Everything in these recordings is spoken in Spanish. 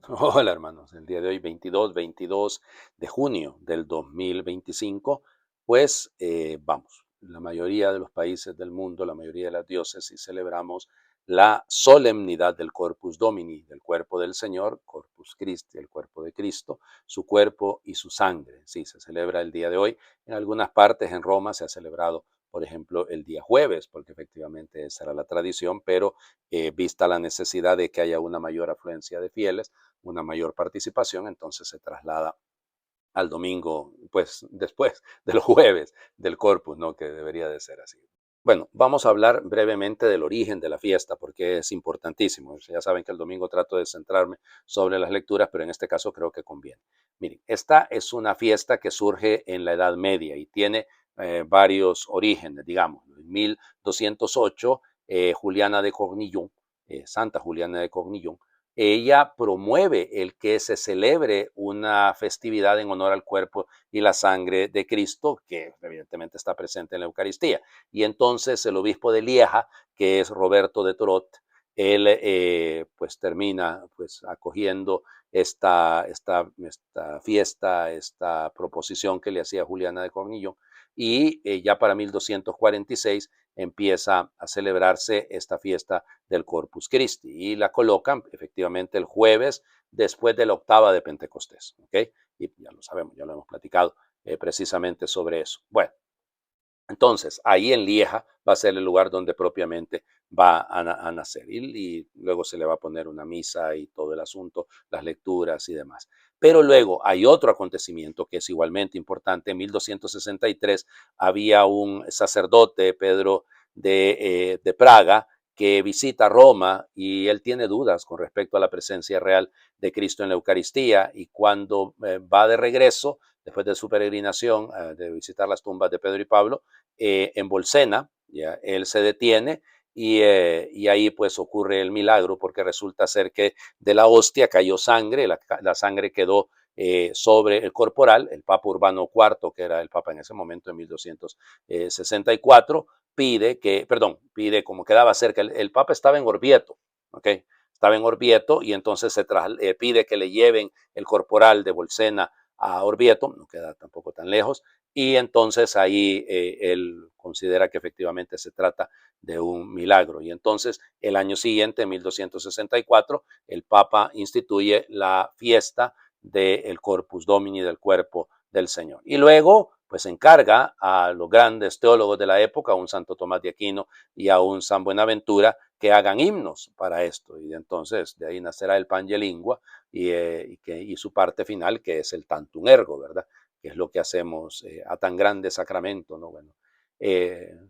Hola hermanos, el día de hoy 22 de junio del 2025, pues vamos, la mayoría de los países del mundo, la mayoría de las diócesis celebramos la solemnidad del Corpus Domini, del cuerpo del Señor, Corpus Christi, el cuerpo de Cristo, su cuerpo y su sangre. Sí, se celebra el día de hoy. En algunas partes en Roma se ha celebrado, por ejemplo, el día jueves, porque efectivamente esa era la tradición, pero vista la necesidad de que haya una mayor afluencia de fieles, una mayor participación, entonces se traslada al domingo, pues después del jueves del Corpus, ¿no? Que debería de ser así. Bueno, vamos a hablar brevemente del origen de la fiesta porque es importantísimo. Ya saben que el domingo trato de centrarme sobre las lecturas, pero en este caso creo que conviene. Miren, esta es una fiesta que surge en la Edad Media y tiene varios orígenes, digamos. En 1208, Juliana de Cornillon, Santa Juliana de Cornillon, ella promueve el que se celebre una festividad en honor al cuerpo y la sangre de Cristo, que evidentemente está presente en la Eucaristía. Y entonces el obispo de Lieja, que es Roberto de Torot, él pues termina pues acogiendo esta fiesta, esta proposición que le hacía Juliana de Cornillón, y ya para 1246 empieza a celebrarse esta fiesta del Corpus Christi y la colocan efectivamente el jueves después de la octava de Pentecostés, ¿ok? Y ya lo sabemos, ya lo hemos platicado precisamente sobre eso. Bueno, entonces ahí en Lieja va a ser el lugar donde propiamente va a nacer y luego se le va a poner una misa y todo el asunto, las lecturas y demás. Pero luego hay otro acontecimiento que es igualmente importante. En 1263 había un sacerdote, Pedro de Praga, que visita Roma y él tiene dudas con respecto a la presencia real de Cristo en la Eucaristía y cuando va de regreso, después de su peregrinación, de visitar las tumbas de Pedro y Pablo, en Bolsena, ya, él se detiene y ahí pues ocurre el milagro porque resulta ser que de la hostia cayó sangre, la sangre quedó sobre el corporal, el Papa Urbano IV, que era el Papa en ese momento, en 1264, pide como quedaba cerca, el Papa estaba en Orvieto, ¿ok? Estaba en Orvieto y entonces pide que le lleven el corporal de Bolsena a Orvieto, no queda tampoco tan lejos, y entonces ahí él considera que efectivamente se trata de un milagro. Y entonces el año siguiente, en 1264, el Papa instituye la fiesta del Corpus Domini, del cuerpo del Señor. Y luego, pues encarga a los grandes teólogos de la época, a un Santo Tomás de Aquino y a un San Buenaventura, que hagan himnos para esto. Y entonces de ahí nacerá el Pangelingua y su parte final, que es el Tantum Ergo, ¿verdad? Que es lo que hacemos a tan grande sacramento, ¿no? Bueno,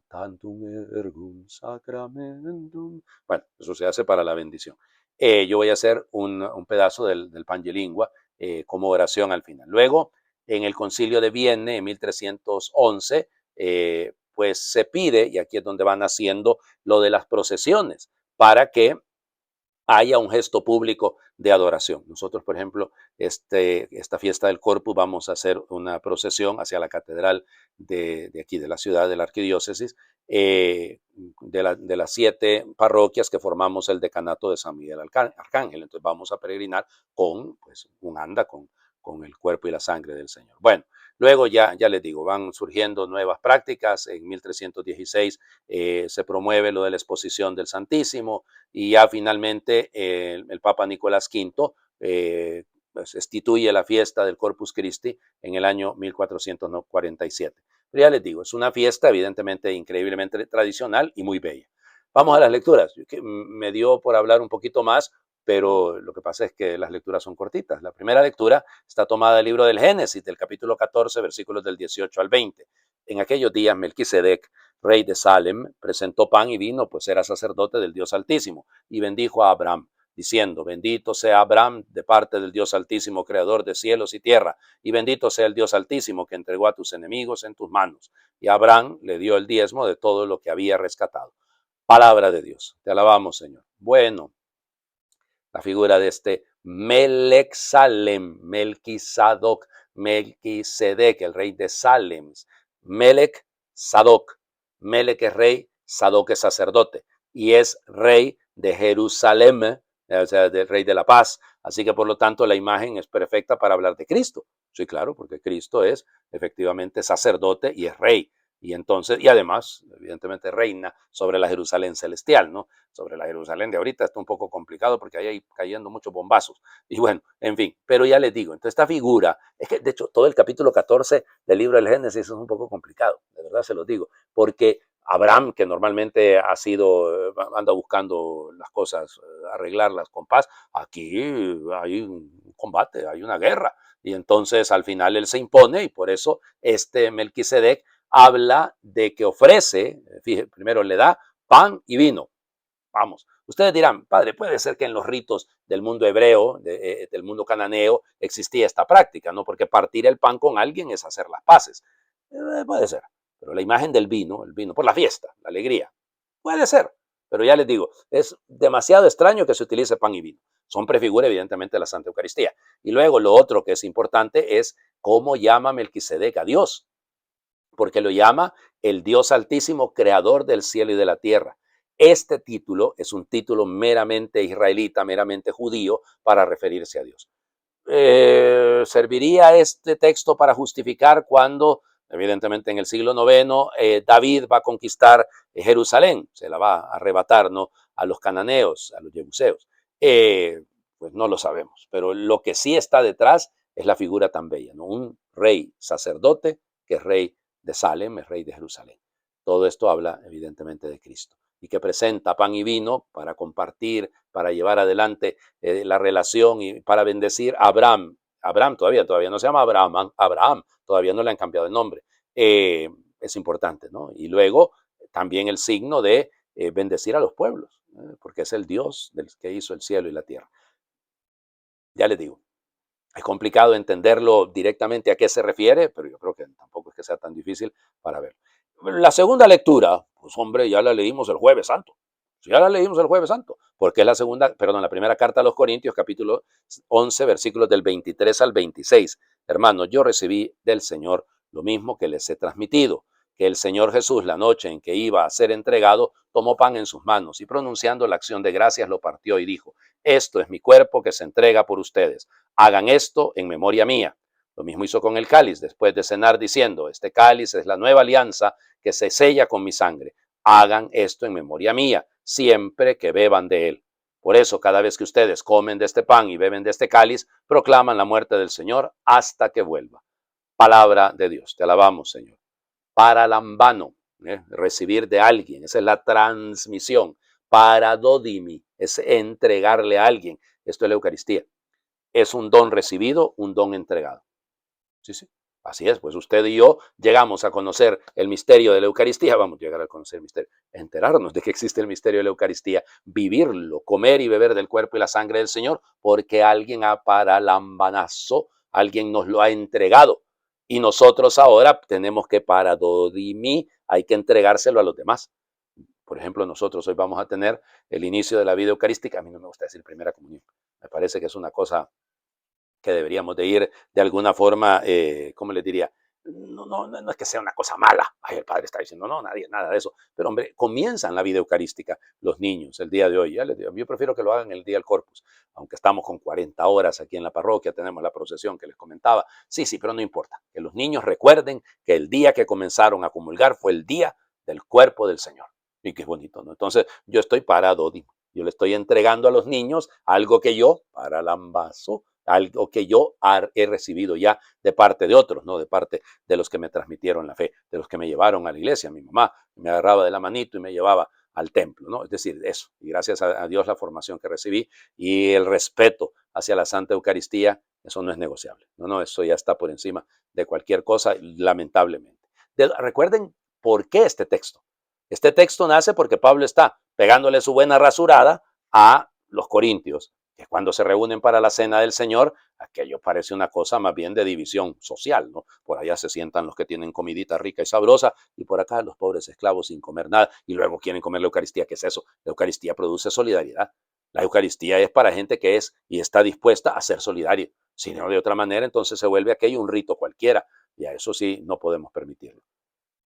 Tantum Ergum Sacramentum. Bueno, eso se hace para la bendición. Yo voy a hacer un pedazo del Pangelingua como oración al final. Luego, en el concilio de Vienne, en 1311, pues se pide, y aquí es donde van haciendo lo de las procesiones, para que haya un gesto público de adoración. Nosotros, por ejemplo, esta fiesta del Corpus vamos a hacer una procesión hacia la catedral de aquí, de la ciudad, de la arquidiócesis, de las 7 parroquias que formamos el decanato de San Miguel Arcángel. Entonces vamos a peregrinar con pues, un anda con el cuerpo y la sangre del Señor. Bueno, luego ya les digo, van surgiendo nuevas prácticas. En 1316 se promueve lo de la exposición del Santísimo, y ya finalmente el Papa Nicolás V pues, instituye la fiesta del Corpus Christi en el año 1447. Pero ya les digo, es una fiesta evidentemente increíblemente tradicional y muy bella. Vamos a las lecturas. Me dio por hablar un poquito más, pero lo que pasa es que las lecturas son cortitas. La primera lectura está tomada del libro del Génesis, del capítulo 14, versículos del 18 al 20. En aquellos días Melquisedec, rey de Salem, presentó pan y vino, pues era sacerdote del Dios Altísimo, y bendijo a Abraham, diciendo, bendito sea Abraham de parte del Dios Altísimo, creador de cielos y tierra, y bendito sea el Dios Altísimo que entregó a tus enemigos en tus manos. Y Abraham le dio el diezmo de todo lo que había rescatado. Palabra de Dios. Te alabamos, Señor. Bueno, la figura de este Melech Salem, Melquisadoc, Melquisedec, el rey de Salem. Melech Sadoc. Melech es rey, Sadoc es sacerdote y es rey de Jerusalén, o sea, del Rey de la Paz. Así que por lo tanto la imagen es perfecta para hablar de Cristo. Sí, claro, porque Cristo es efectivamente sacerdote y es rey. Y entonces, y además, evidentemente reina sobre la Jerusalén celestial, ¿no? Sobre la Jerusalén de ahorita está un poco complicado porque ahí hay cayendo muchos bombazos. Y bueno, en fin, pero ya les digo, entonces esta figura, es que de hecho todo el capítulo 14 del libro del Génesis es un poco complicado, de verdad se los digo, porque Abraham, que normalmente ha sido, anda buscando las cosas, arreglarlas con paz, aquí hay un combate, hay una guerra. Y entonces al final él se impone y por eso este Melquisedec habla de que ofrece, fíjate, primero le da pan y vino. Vamos, ustedes dirán, padre, puede ser que en los ritos del mundo hebreo, del mundo cananeo, existía esta práctica, ¿no? Porque partir el pan con alguien es hacer las paces. Puede ser, pero la imagen del vino, el vino por la fiesta, la alegría, puede ser, pero ya les digo, es demasiado extraño que se utilice pan y vino. Son prefigura evidentemente la Santa Eucaristía. Y luego lo otro que es importante es cómo llama Melquisedec a Dios, porque lo llama el Dios Altísimo, creador del cielo y de la tierra. Este título es un título meramente israelita, meramente judío, para referirse a Dios. ¿Serviría este texto para justificar cuando, evidentemente en el siglo noveno, David va a conquistar Jerusalén? Se la va a arrebatar, ¿no?, a los cananeos, a los jebuseos. Pues no lo sabemos, pero lo que sí está detrás es la figura tan bella, ¿no? Un rey sacerdote que es rey de Salem, es rey de Jerusalén. Todo esto habla evidentemente de Cristo y que presenta pan y vino para compartir, para llevar adelante la relación y para bendecir a Abraham. Abraham todavía no se llama Abraham, Abraham, todavía no le han cambiado el nombre. Es importante, ¿no? Y luego también el signo de bendecir a los pueblos, porque es el Dios del que hizo el cielo y la tierra. Ya les digo, es complicado entenderlo directamente a qué se refiere, pero yo creo que tampoco es que sea tan difícil para ver. La segunda lectura, pues hombre, ya la leímos el Jueves Santo. Ya la leímos el Jueves Santo, porque es la primera carta a los Corintios, capítulo 11, versículos del 23 al 26. Hermanos, yo recibí del Señor lo mismo que les he transmitido, que el Señor Jesús, la noche en que iba a ser entregado, tomó pan en sus manos y pronunciando la acción de gracias lo partió y dijo, esto es mi cuerpo que se entrega por ustedes. Hagan esto en memoria mía. Lo mismo hizo con el cáliz después de cenar diciendo, este cáliz es la nueva alianza que se sella con mi sangre. Hagan esto en memoria mía, siempre que beban de él. Por eso, cada vez que ustedes comen de este pan y beben de este cáliz, proclaman la muerte del Señor hasta que vuelva. Palabra de Dios. Te alabamos, Señor. Paralambano, recibir de alguien, esa es la transmisión. Paradodimi, es entregarle a alguien. Esto es la Eucaristía. Es un don recibido, un don entregado. Sí, sí. Así es, pues usted y yo llegamos a conocer el misterio de la Eucaristía, vamos a llegar a conocer el misterio, enterarnos de que existe el misterio de la Eucaristía, vivirlo, comer y beber del cuerpo y la sangre del Señor, porque alguien ha paralambanazo, alguien nos lo ha entregado. Y nosotros ahora tenemos que paradodimi, hay que entregárselo a los demás. Por ejemplo, nosotros hoy vamos a tener el inicio de la vida eucarística, a mí no me gusta decir primera comunión, me parece que es una cosa que deberíamos de ir de alguna forma, ¿cómo les diría? No es que sea una cosa mala. Ay, el padre está diciendo, no, nadie, nada de eso. Pero hombre, comienzan la vida eucarística los niños el día de hoy. Ya les digo, yo prefiero que lo hagan el día del Corpus, aunque estamos con 40 horas aquí en la parroquia, tenemos la procesión que les comentaba. Sí, sí, pero no importa. Que los niños recuerden que el día que comenzaron a comulgar fue el día del cuerpo del Señor. Y qué bonito, ¿no? Entonces, yo estoy parado, yo le estoy entregando a los niños algo que yo, para lambazo, algo que yo he recibido ya de parte de otros, ¿no? De parte de los que me transmitieron la fe, de los que me llevaron a la iglesia. Mi mamá me agarraba de la manito y me llevaba al templo, ¿no? Es decir, eso. Y gracias a Dios la formación que recibí y el respeto hacia la Santa Eucaristía, eso no es negociable. No, eso ya está por encima de cualquier cosa, lamentablemente. Recuerden por qué este texto. Este texto nace porque Pablo está pegándole su buena rasurada a los corintios, que cuando se reúnen para la cena del Señor, aquello parece una cosa más bien de división social, ¿no? Por allá se sientan los que tienen comidita rica y sabrosa, y por acá los pobres esclavos sin comer nada, y luego quieren comer la Eucaristía. ¿Qué es eso? La Eucaristía produce solidaridad. La Eucaristía es para gente que es y está dispuesta a ser solidaria. Si no, de otra manera, entonces se vuelve aquello un rito cualquiera, y a eso sí no podemos permitirlo.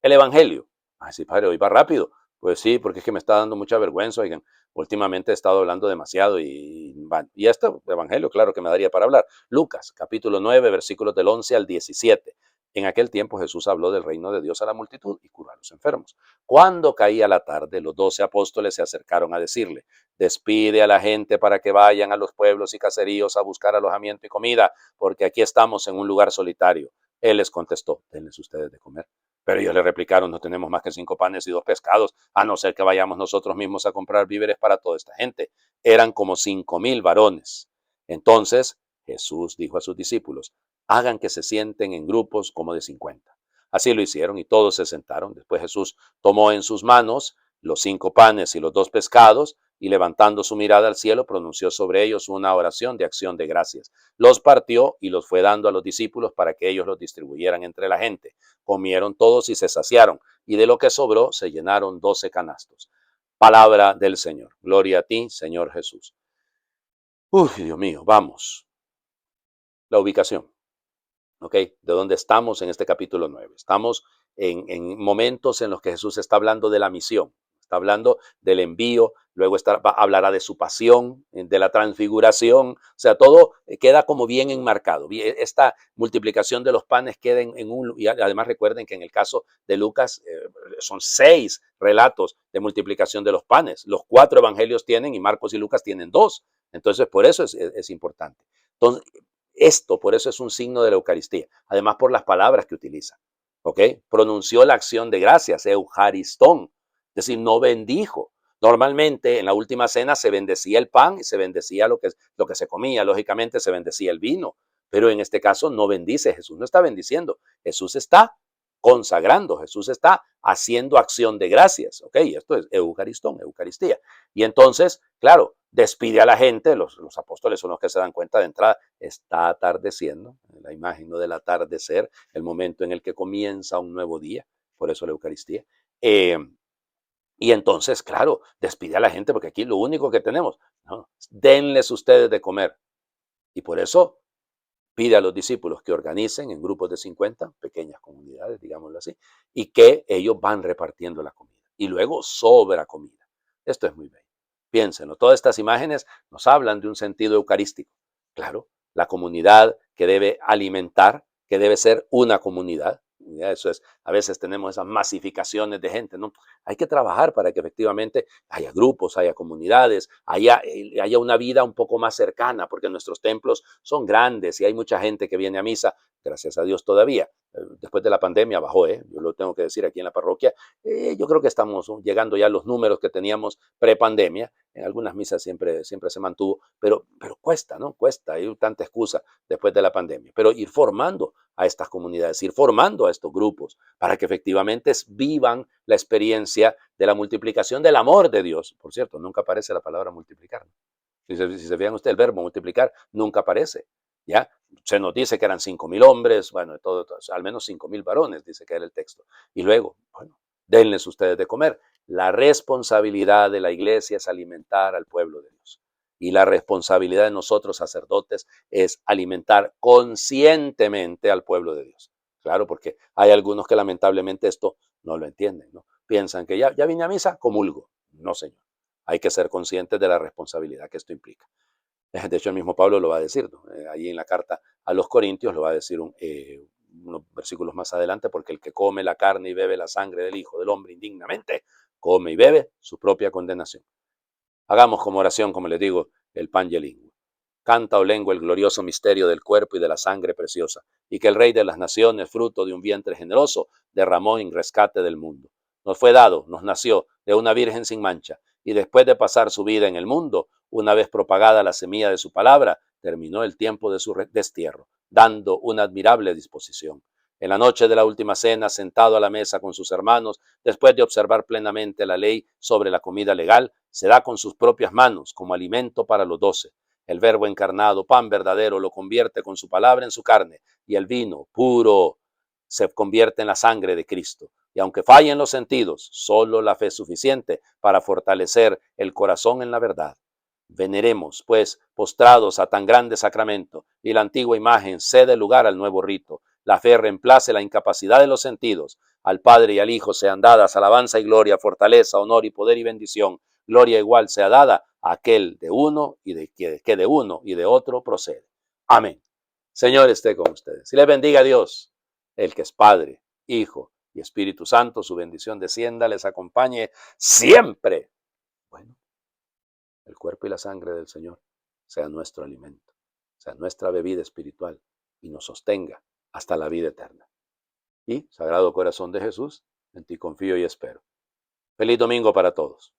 El Evangelio. Ay, sí, padre, hoy va rápido. Pues sí, porque es que me está dando mucha vergüenza, oigan. Últimamente he estado hablando demasiado y este evangelio, claro que me daría para hablar. Lucas, capítulo 9, versículos del 11 al 17. En aquel tiempo Jesús habló del reino de Dios a la multitud y curó a los enfermos. Cuando caía la tarde, los 12 apóstoles se acercaron a decirle: despide a la gente para que vayan a los pueblos y caseríos a buscar alojamiento y comida, porque aquí estamos en un lugar solitario. Él les contestó: denles ustedes de comer. Pero ellos le replicaron: no tenemos más que 5 panes y 2 pescados, a no ser que vayamos nosotros mismos a comprar víveres para toda esta gente. Eran como 5,000 varones. Entonces Jesús dijo a sus discípulos: hagan que se sienten en grupos como de 50. Así lo hicieron y todos se sentaron. Después Jesús tomó en sus manos los 5 panes y los 2 pescados y, levantando su mirada al cielo, pronunció sobre ellos una oración de acción de gracias. Los partió y los fue dando a los discípulos para que ellos los distribuyeran entre la gente. Comieron todos y se saciaron, y de lo que sobró se llenaron 12 canastos. Palabra del Señor. Gloria a ti, Señor Jesús. Uy, Dios mío, vamos. La ubicación. ¿Ok? ¿De dónde estamos en este capítulo 9? Estamos en momentos en los que Jesús está hablando de la misión, está hablando del envío, luego hablará de su pasión, de la transfiguración, o sea, todo queda como bien enmarcado. Esta multiplicación de los panes queda y además recuerden que en el caso de Lucas son 6 relatos de multiplicación de los panes. Los 4 evangelios tienen y Marcos y Lucas tienen 2. Entonces, por eso es importante. Entonces, esto, por eso es un signo de la Eucaristía. Además, por las palabras que utiliza. ¿Ok? Pronunció la acción de gracias, eujaristón. Es decir, no bendijo. Normalmente en la última cena se bendecía el pan y se bendecía lo que se comía. Lógicamente se bendecía el vino. Pero en este caso no bendice. Jesús no está bendiciendo. Jesús está consagrando. Jesús está haciendo acción de gracias. ¿Ok? Esto es eucaristón, Eucaristía. Y entonces, claro, despide a la gente. Los apóstoles son los que se dan cuenta de entrada. Está atardeciendo. La imagen, ¿no?, del atardecer, el momento en el que comienza un nuevo día. Por eso la Eucaristía. Y entonces, claro, despide a la gente porque aquí lo único que tenemos, ¿no?, denles ustedes de comer. Y por eso pide a los discípulos que organicen en grupos de 50, pequeñas comunidades, digámoslo así, y que ellos van repartiendo la comida. Y luego sobra comida. Esto es muy bello. Piénsenlo, todas estas imágenes nos hablan de un sentido eucarístico. Claro, la comunidad que debe alimentar, que debe ser una comunidad. Eso es, a veces tenemos esas masificaciones de gente, ¿no? Hay que trabajar para que efectivamente haya grupos, haya comunidades, haya una vida un poco más cercana, porque nuestros templos son grandes y hay mucha gente que viene a misa, gracias a Dios todavía. Después de la pandemia bajó, yo lo tengo que decir aquí en la parroquia. Yo creo que estamos llegando ya a los números que teníamos pre-pandemia. En algunas misas siempre se mantuvo, pero cuesta, ¿no? Cuesta, hay tanta excusa después de la pandemia. Pero ir formando a estas comunidades, ir formando a estos grupos para que efectivamente vivan la experiencia de la multiplicación del amor de Dios. Por cierto, nunca aparece la palabra multiplicar. Si se fijan ustedes, el verbo multiplicar nunca aparece. ¿Ya? Se nos dice que eran 5,000 hombres, bueno, al menos 5,000 varones, dice que era el texto. Y luego, bueno, denles ustedes de comer. La responsabilidad de la iglesia es alimentar al pueblo de Dios. Y la responsabilidad de nosotros, sacerdotes, es alimentar conscientemente al pueblo de Dios. Claro, porque hay algunos que lamentablemente esto no lo entienden, ¿no? Piensan que ya vine a misa, comulgo. No, señor. Hay que ser conscientes de la responsabilidad que esto implica. De hecho, el mismo Pablo lo va a decir, ¿no? Ahí en la carta a los Corintios lo va a decir unos versículos más adelante, porque el que come la carne y bebe la sangre del Hijo del Hombre indignamente, come y bebe su propia condenación. Hagamos como oración, como les digo, el pan y el lingua. Canta, o lengua, el glorioso misterio del cuerpo y de la sangre preciosa, y que el Rey de las Naciones, fruto de un vientre generoso, derramó en rescate del mundo. Nos fue dado, nos nació de una virgen sin mancha, y después de pasar su vida en el mundo, una vez propagada la semilla de su palabra, terminó el tiempo de su destierro, dando una admirable disposición. En la noche de la última cena, sentado a la mesa con sus hermanos, después de observar plenamente la ley sobre la comida legal, se da con sus propias manos como alimento para los 12. El Verbo encarnado, pan verdadero, lo convierte con su palabra en su carne, y el vino puro se convierte en la sangre de Cristo. Y aunque fallen los sentidos, solo la fe es suficiente para fortalecer el corazón en la verdad. Veneremos, pues, postrados a tan grande sacramento, y la antigua imagen cede lugar al nuevo rito. La fe reemplace la incapacidad de los sentidos. Al Padre y al Hijo sean dadas alabanza y gloria, fortaleza, honor y poder y bendición, gloria igual sea dada a aquel de uno y que de uno y de otro procede. Amén. Señor esté con ustedes. Y les bendiga Dios, el que es Padre, Hijo y Espíritu Santo. Su bendición descienda, les acompañe siempre. Bueno, el cuerpo y la sangre del Señor sea nuestro alimento, sea nuestra bebida espiritual y nos sostenga hasta la vida eterna. Y, Sagrado Corazón de Jesús, en ti confío y espero. Feliz domingo para todos.